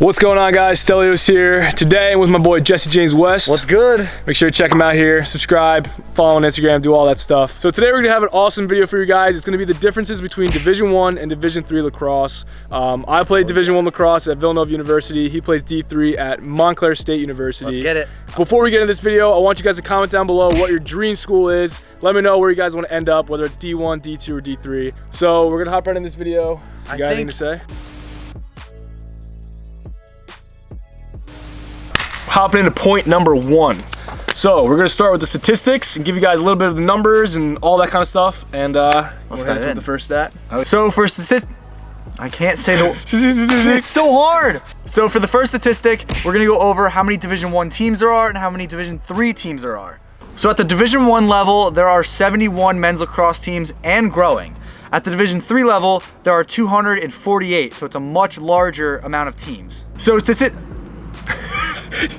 What's going on, guys? Stelios here. Today I'm with my boy Jesse James West. What's good? Make sure to check him out here, subscribe, follow on Instagram, do all that stuff. So today we're gonna have an awesome video for you guys. It's gonna be the differences between Division I and Division III lacrosse. I played Division I lacrosse at Villanova University. He plays D3 at Montclair State University. Let's get it. Before we get into this video, I want you guys to comment down below what your dream school is. Let me know where you guys want to end up, whether it's D1, D2, or D3. So we're gonna hop right in this video. You got anything to say? Hopping into point number one. So we're gonna start with the statistics and give you guys a little bit of the numbers and all that kind of stuff. And let's hit with the first stat. So for statistics, I can't say the it's so hard. So for the first statistic, we're gonna go over how many Division I teams there are and how many Division III teams there are. So at the Division I level, there are 71 men's lacrosse teams and growing. At the Division III level, there are 248, so it's a much larger amount of teams. So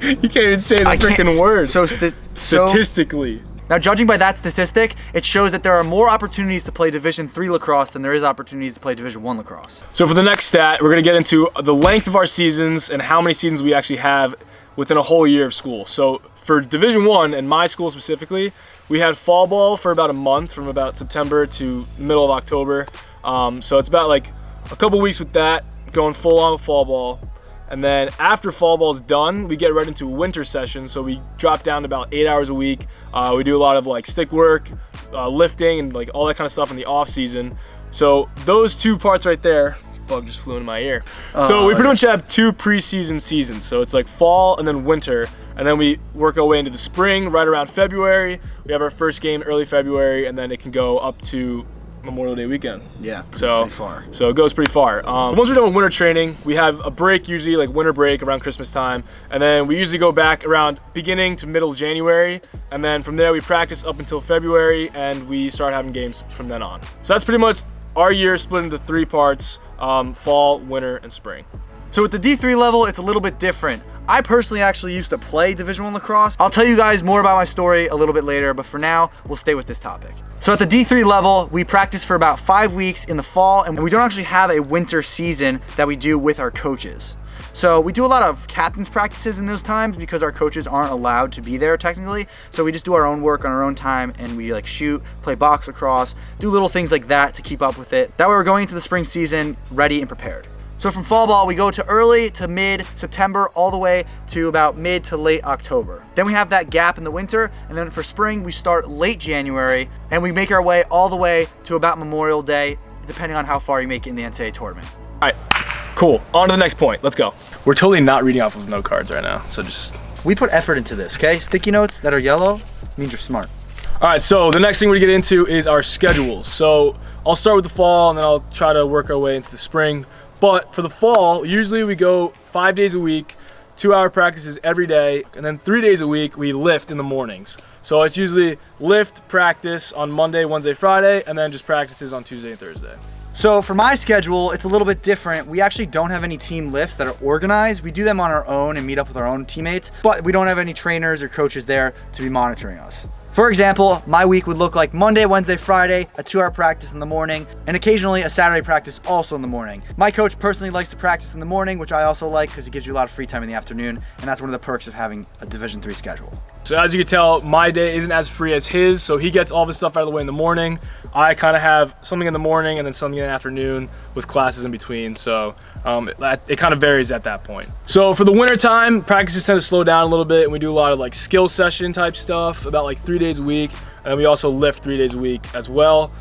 you can't even say the freaking word. Statistically. Now, judging by that statistic, it shows that there are more opportunities to play Division III lacrosse than there is opportunities to play Division I lacrosse. So for the next stat, we're gonna get into the length of our seasons and how many seasons we actually have within a whole year of school. So for Division I and my school specifically, we had fall ball for about a month, from about September to middle of October. So it's about like a couple weeks with that, going full on with fall ball. And then after fall ball's done, we get right into winter session. So we drop down to about 8 hours a week. We do a lot of like stick work, lifting, and like all that kind of stuff in the off season. So those two parts right there, bug just flew into my ear. So we pretty much have two preseason seasons. So it's like fall and then winter. And then we work our way into the spring right around February. We have our first game early February, and then it can go up to Memorial Day weekend. Yeah, so pretty far. So it goes pretty far. Once we're done with winter training, we have a break, usually like winter break around Christmas time, and then we usually go back around beginning to middle of January, and then from there we practice up until February, and we start having games from then on. So that's pretty much our year split into three parts: fall, winter, and spring. So with the D3 level, it's a little bit different. I personally actually used to play Division I lacrosse. I'll tell you guys more about my story a little bit later, but for now, we'll stay with this topic. So at the D3 level, we practice for about 5 weeks in the fall, and we don't actually have a winter season that we do with our coaches. So we do a lot of captain's practices in those times because our coaches aren't allowed to be there technically. So we just do our own work on our own time, and we like shoot, play box lacrosse, do little things like that to keep up with it. That way we're going into the spring season ready and prepared. So from fall ball, we go to early to mid-September all the way to about mid to late October. Then we have that gap in the winter, and then for spring, we start late January, and we make our way all the way to about Memorial Day, depending on how far you make it in the NCAA tournament. All right, cool. On to the next point. Let's go. We're totally not reading off of note cards right now, so just... We put effort into this, okay? Sticky notes that are yellow means you're smart. All right, so the next thing we get into is our schedules. So I'll start with the fall, and then I'll try to work our way into the spring. But for the fall, usually we go 5 days a week, 2-hour practices every day, and then 3 days a week we lift in the mornings. So it's usually lift, practice on Monday, Wednesday, Friday, and then just practices on Tuesday and Thursday. So for my schedule, it's a little bit different. We actually don't have any team lifts that are organized. We do them on our own and meet up with our own teammates, but we don't have any trainers or coaches there to be monitoring us. For example, my week would look like Monday, Wednesday, Friday, a 2-hour practice in the morning, and occasionally a Saturday practice also in the morning. My coach personally likes to practice in the morning, which I also like because it gives you a lot of free time in the afternoon, and that's one of the perks of having a Division III schedule. So as you can tell, my day isn't as free as his, so he gets all of his stuff out of the way in the morning. I kind of have something in the morning and then something in the afternoon with classes in between, so it kind of varies at that point. So for the winter time, practices tend to slow down a little bit, and we do a lot of like skill session type stuff, about like 3 days a week, and then we also lift 3 days a week as well.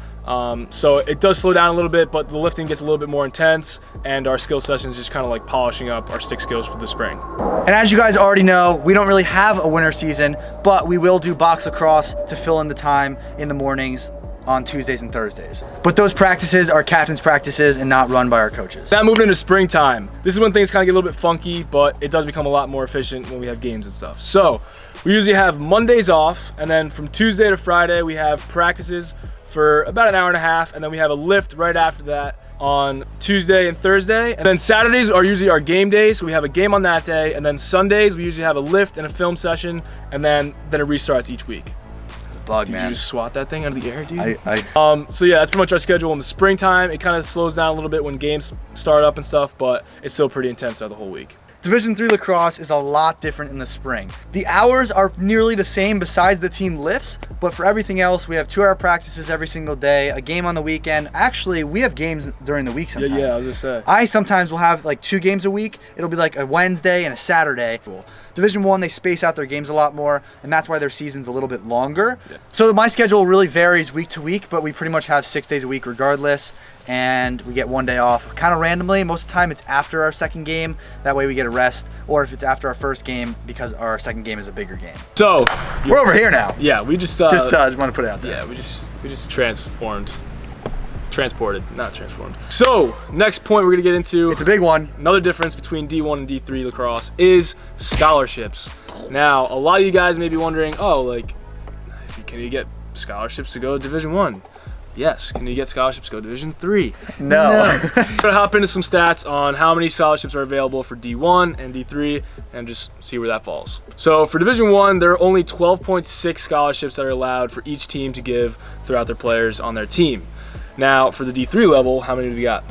So it does slow down a little bit, but the lifting gets a little bit more intense, and our skill sessions just kind of like polishing up our stick skills for the spring. And as you guys already know, we don't really have a winter season, but we will do box lacrosse to fill in the time in the mornings on Tuesdays and Thursdays. But those practices are captain's practices and not run by our coaches. Now moving into springtime. This is when things kind of get a little bit funky, but it does become a lot more efficient when we have games and stuff. So we usually have Mondays off, and then from Tuesday to Friday, we have practices for about an hour and a half, and then we have a lift right after that on Tuesday and Thursday. And then Saturdays are usually our game days, so we have a game on that day, and then Sundays we usually have a lift and a film session, and then it restarts each week. Bug, Did man. you just swat that thing out of the air, dude? So yeah, that's pretty much our schedule in the springtime. It kind of slows down a little bit when games start up and stuff, but it's still pretty intense out the whole week. Division III lacrosse is a lot different in the spring. The hours are nearly the same besides the team lifts, but for everything else, we have 2-hour practices every single day, a game on the weekend. Actually, we have games during the week sometimes. Yeah, I was gonna say. I sometimes will have like 2 games a week. It'll be like a Wednesday and a Saturday. Division I, they space out their games a lot more, and that's why their season's a little bit longer. Yeah. So my schedule really varies week to week, but we pretty much have 6 days a week regardless, and we get 1 day off kind of randomly. Most of the time it's after our second game, that way we get a rest, or if it's after our first game because our second game is a bigger game. So we're over here now. Yeah, we just want to put it out there. Yeah, we just not transformed. So next point we're gonna get into, it's a big one. Another difference between D1 and D3 lacrosse is scholarships. Now, a lot of you guys may be wondering, oh, like, can you get scholarships to go to Division I? Yes. Can you get scholarships to go to Division III? No. We're gonna hop into some stats on how many scholarships are available for D1 and D3 and just see where that falls. So for Division I, there are only 12.6 scholarships that are allowed for each team to give throughout their players on their team. Now, for the D3 level, how many do we got?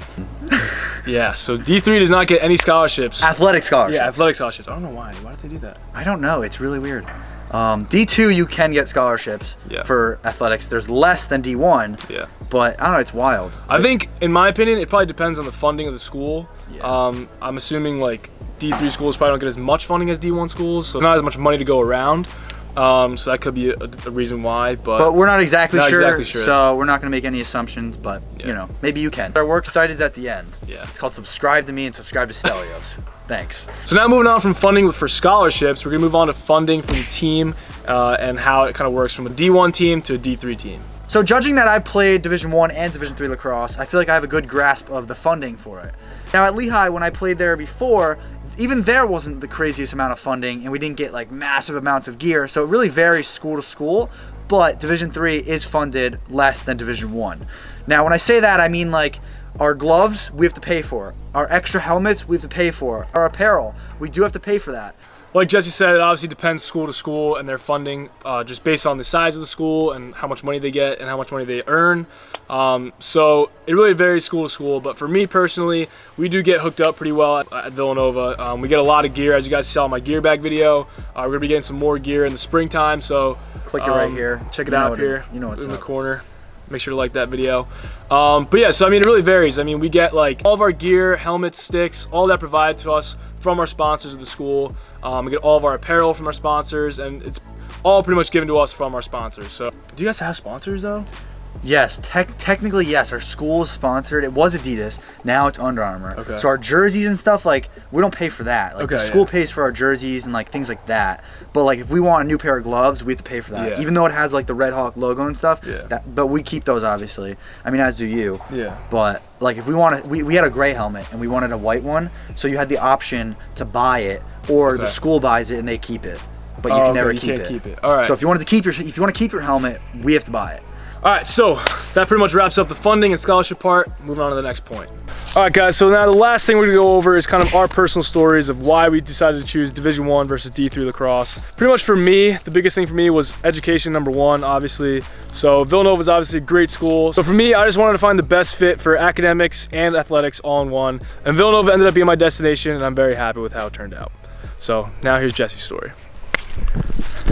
Yeah, so D3 does not get any scholarships. Athletic scholarships. Yeah, athletic scholarships. I don't know why. Why did they do that? I don't know. It's really weird. D2, you can get scholarships for athletics. There's less than D1. Yeah. But I don't know. It's wild. I think, in my opinion, it probably depends on the funding of the school. Yeah. I'm assuming like D3 schools probably don't get as much funding as D1 schools, so there's not as much money to go around. So that could be a reason why, but we're not exactly sure, sure. So we're not going to make any assumptions, but you know, maybe you can. Our work site is at the end. Yeah. It's called Subscribe to Me and Subscribe to Stelios. Thanks. So now moving on from funding for scholarships, we're going to move on to funding from the team and how it kind of works from a D1 team to a D3 team. So judging that I've played Division I and Division III lacrosse, I feel like I have a good grasp of the funding for it. Now at Lehigh, when I played there before, even there wasn't the craziest amount of funding, and we didn't get like massive amounts of gear, so it really varies school to school, but Division III is funded less than Division I. Now when I say that, I mean like our gloves, we have to pay for. Our extra helmets, we have to pay for. Our apparel, we do have to pay for that. Like Jesse said, it obviously depends school to school and their funding, just based on the size of the school and how much money they get and how much money they earn. So it really varies school to school, but for me personally, we do get hooked up pretty well at Villanova. We get a lot of gear, as you guys saw in my gear bag video. We're gonna be getting some more gear in the springtime, so click it right here. Check it out up here. You know what's in up. The corner. Make sure to like that video. But yeah, so I mean, it really varies. I mean, we get like all of our gear, helmets, sticks, all that provided to us from our sponsors of the school. We get all of our apparel from our sponsors, and it's all pretty much given to us from our sponsors. So, do you guys have sponsors though? Yes, technically yes. Our school is sponsored. It was Adidas. Now it's Under Armour. Okay. So our jerseys and stuff, like, we don't pay for that. Like, the school pays for our jerseys and like things like that. But like, if we want a new pair of gloves, we have to pay for that. Yeah. Even though it has like the Red Hawk logo and stuff. Yeah. But we keep those obviously. I mean, as do you. Yeah. But like, if we want we had a gray helmet and we wanted a white one, so you had the option to buy it, or the school buys it and they keep it. But you can never keep it. All right. So if you want to keep your helmet, we have to buy it. All right, so that pretty much wraps up the funding and scholarship part. Moving on to the next point. All right, guys, so now the last thing we're gonna go over is kind of our personal stories of why we decided to choose Division I versus D3 lacrosse. Pretty much for me, the biggest thing for me was education, number one, obviously. So Villanova is obviously a great school. So for me, I just wanted to find the best fit for academics and athletics all in one. And Villanova ended up being my destination, and I'm very happy with how it turned out. So now here's Jesse's story.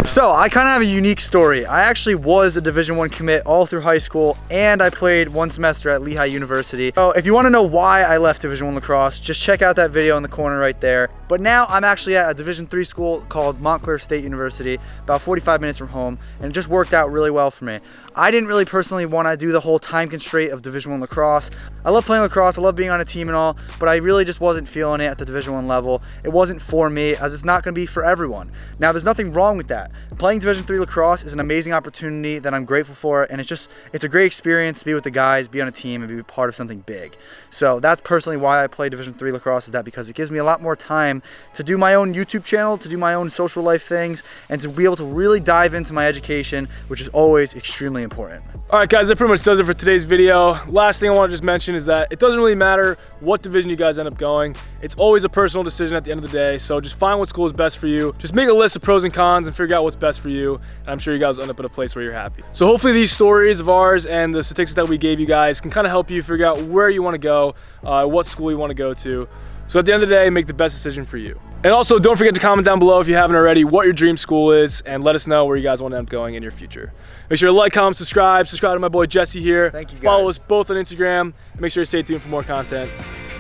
So I kind of have a unique story. I actually was a Division I commit all through high school, and I played one semester at Lehigh University. So if you want to know why I left Division I lacrosse, just check out that video in the corner right there. But now I'm actually at a Division III school called Montclair State University, about 45 minutes from home, and it just worked out really well for me. I didn't really personally want to do the whole time constraint of Division I lacrosse. I love playing lacrosse, I love being on a team and all, but I really just wasn't feeling it at the Division I level. It wasn't for me, as it's not going to be for everyone. Now, there's nothing wrong with that. Playing Division III lacrosse is an amazing opportunity that I'm grateful for, and it's a great experience to be with the guys, be on a team, and be part of something big. So that's personally why I play Division III lacrosse, is that because it gives me a lot more time to do my own YouTube channel, to do my own social life things, and to be able to really dive into my education, which is always extremely important. All right, guys, that pretty much does it for today's video. Last thing I want to just mention is that it doesn't really matter what division you guys end up going. It's always a personal decision at the end of the day, so just find what school is best for you. Just make a list of pros and cons and figure out what's best for you, and I'm sure you guys will end up in a place where you're happy. So hopefully these stories of ours and the statistics that we gave you guys can kind of help you figure out where you want to go, what school you want to go to. So at the end of the day, make the best decision for you. And also, don't forget to comment down below if you haven't already what your dream school is, and let us know where you guys want to end up going in your future. Make sure to like, comment, subscribe to my boy Jesse here. Thank you, guys. Follow us both on Instagram, and make sure to stay tuned for more content.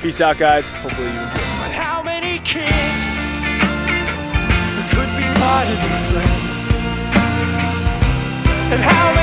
Peace out, guys. Hopefully you enjoy. But how many kids could be part of this plan? And how many